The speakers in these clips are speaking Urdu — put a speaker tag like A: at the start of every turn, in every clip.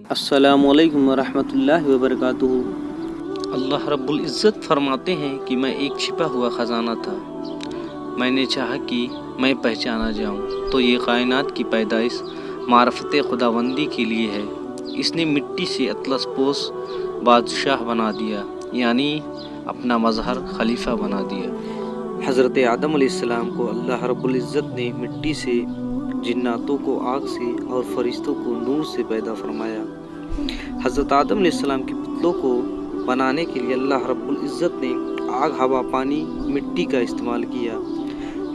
A: السلام علیکم ورحمۃ اللہ وبرکاتہ۔
B: اللہ رب العزت فرماتے ہیں کہ میں ایک چھپا ہوا خزانہ تھا، میں نے چاہا کہ میں پہچانا جاؤں تو یہ کائنات کی پیدائش معرفت خداوندی کے لیے ہے۔ اس نے مٹی سے اطلس پوش بادشاہ بنا دیا، یعنی اپنا مظہر خلیفہ بنا دیا۔
A: حضرت آدم علیہ السلام کو اللہ رب العزت نے مٹی سے، جناتوں کو آگ سے اور فرشتوں کو نور سے پیدا فرمایا۔ حضرت آدم علیہ السلام کے پتلوں کو بنانے کے لیے اللہ رب العزت نے آگ، ہوا، پانی، مٹی کا استعمال کیا۔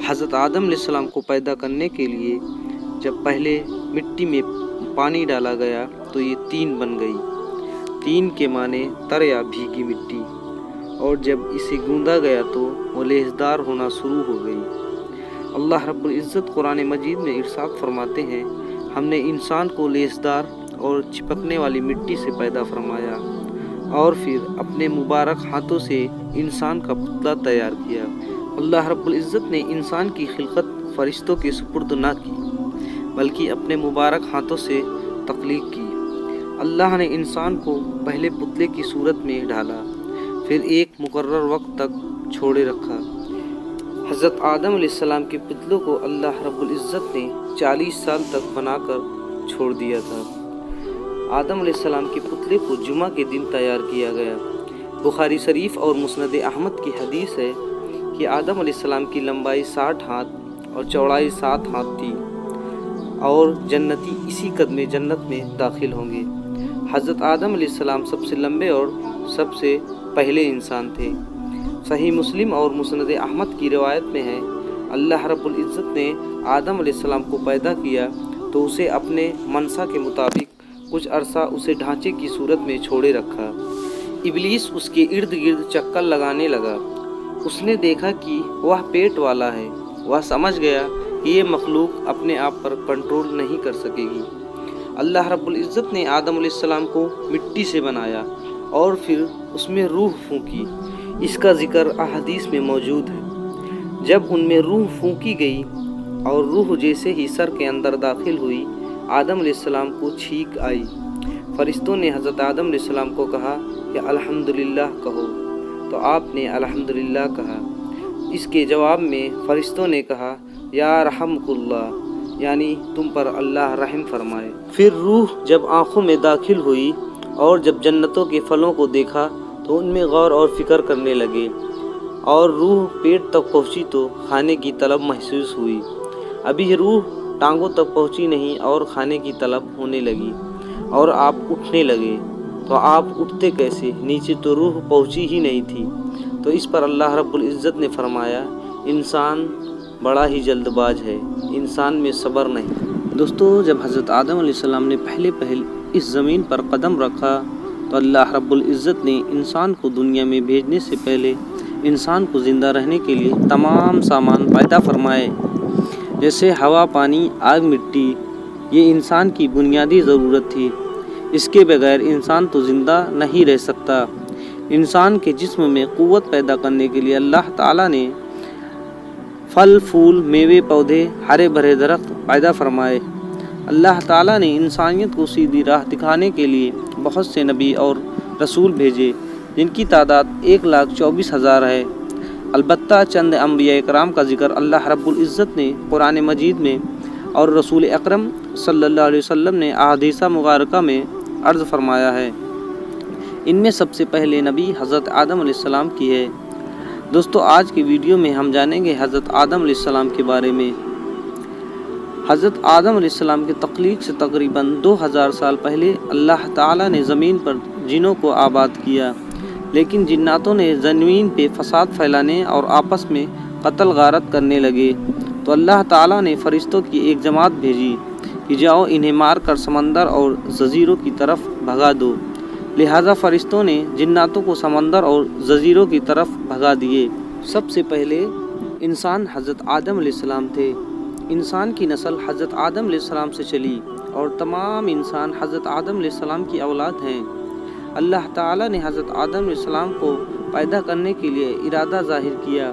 A: حضرت آدم علیہ السلام کو پیدا کرنے کے لیے جب پہلے مٹی میں پانی ڈالا گیا تو یہ تین بن گئی۔ تین کے معنی تر یا بھیگی مٹی، اور جب اسے گوندا گیا تو وہ لیسدار ہونا شروع ہو گئی۔ اللہ رب العزت قرآن مجید میں ارشاد فرماتے ہیں، ہم نے انسان کو لیسدار اور چپکنے والی مٹی سے پیدا فرمایا اور پھر اپنے مبارک ہاتھوں سے انسان کا پتلا تیار کیا۔ اللہ رب العزت نے انسان کی خلقت فرشتوں کے سپرد نہ کی بلکہ اپنے مبارک ہاتھوں سے تخلیق کی۔ اللہ نے انسان کو پہلے پتلے کی صورت میں ڈھالا، پھر ایک مقرر وقت تک چھوڑے رکھا۔ حضرت آدم علیہ السلام کے پتلوں کو اللہ رب العزت نے 40 سال تک بنا کر چھوڑ دیا تھا۔ آدم علیہ السلام کے پتلے کو جمعہ کے دن تیار کیا گیا۔ بخاری شریف اور مسند احمد کی حدیث ہے کہ آدم علیہ السلام کی لمبائی 60 ہاتھ اور چوڑائی 7 ہاتھ تھی، اور جنتی اسی قدم جنت میں داخل ہوں گے۔ حضرت آدم علیہ السلام سب سے لمبے اور سب سے پہلے انسان تھے۔ صحیح مسلم اور مسند احمد کی روایت میں ہے، اللہ رب العزت نے آدم علیہ السلام کو پیدا کیا تو اسے اپنے منشا کے مطابق کچھ عرصہ اسے ڈھانچے کی صورت میں چھوڑے رکھا۔ ابلیس اس کے ارد گرد چکر لگانے لگا۔ اس نے دیکھا کہ وہ پیٹ والا ہے۔ وہ سمجھ گیا کہ یہ مخلوق اپنے آپ پر کنٹرول نہیں کر سکے گی۔ اللہ رب العزت نے آدم علیہ السلام کو مٹی سے بنایا اور پھر اس میں روح پھونکی۔ اس کا ذکر احادیث میں موجود ہے۔ جب ان میں روح پھونکی گئی اور روح جیسے ہی سر کے اندر داخل ہوئی، آدم علیہ السلام کو چھینک آئی۔ فرشتوں نے حضرت آدم علیہ السلام کو کہا کہ الحمدللہ کہو، تو آپ نے الحمدللہ کہا۔ اس کے جواب میں فرشتوں نے کہا یا رحمک اللہ، یعنی تم پر اللہ رحم فرمائے۔ پھر روح جب آنکھوں میں داخل ہوئی اور جب جنتوں کے پھلوں کو دیکھا تو ان میں غور اور فکر کرنے لگے، اور روح پیٹ تک پہنچی تو کھانے کی طلب محسوس ہوئی۔ ابھی روح ٹانگوں تک پہنچی نہیں اور کھانے کی طلب ہونے لگی، اور آپ اٹھنے لگے تو آپ اٹھتے کیسے؟ نیچے تو روح پہنچی ہی نہیں تھی۔ تو اس پر اللہ رب العزت نے فرمایا، انسان بڑا ہی جلد باز ہے، انسان میں صبر نہیں۔ دوستو، جب حضرت آدم علیہ السلام نے پہلے اس زمین پر قدم رکھا تو اللہ رب العزت نے انسان کو دنیا میں بھیجنے سے پہلے انسان کو زندہ رہنے کے لیے تمام سامان پیدا فرمائے، جیسے ہوا، پانی، آگ، مٹی۔ یہ انسان کی بنیادی ضرورت تھی، اس کے بغیر انسان تو زندہ نہیں رہ سکتا۔ انسان کے جسم میں قوت پیدا کرنے کے لیے اللہ تعالیٰ نے پھل، پھول، میوے، پودے، ہرے بھرے درخت پیدا فرمائے۔ اللہ تعالیٰ نے انسانیت کو سیدھی راہ دکھانے کے لیے بہت سے نبی اور رسول بھیجے، جن کی تعداد 1,24,000 ہے۔ البتہ چند انبیاء کرام کا ذکر اللہ رب العزت نے قرآن مجید میں اور رسول اکرم صلی اللہ علیہ وسلم نے احادیث مبارکہ میں عرض فرمایا ہے۔ ان میں سب سے پہلے نبی حضرت آدم علیہ السلام کی ہے۔ دوستو، آج کی ویڈیو میں ہم جانیں گے حضرت آدم علیہ السلام کے بارے میں۔ حضرت آدم علیہ السلام کے تخلیق سے تقریباً 2000 سال پہلے اللہ تعالیٰ نے زمین پر جنوں کو آباد کیا، لیکن جناتوں نے زمین پہ فساد پھیلانے اور آپس میں قتل غارت کرنے لگے، تو اللہ تعالیٰ نے فرشتوں کی ایک جماعت بھیجی کہ جاؤ انہیں مار کر سمندر اور جزیروں کی طرف بھگا دو۔ لہٰذا فرشتوں نے جناتوں کو سمندر اور جزیروں کی طرف بھگا دیے۔ سب سے پہلے انسان حضرت آدم علیہ السلام تھے۔ انسان کی نسل حضرت آدم علیہ السلام سے چلی اور تمام انسان حضرت آدم علیہ السلام کی اولاد ہیں۔ اللہ تعالیٰ نے حضرت آدم علیہ السلام کو پیدا کرنے کے لیے ارادہ ظاہر کیا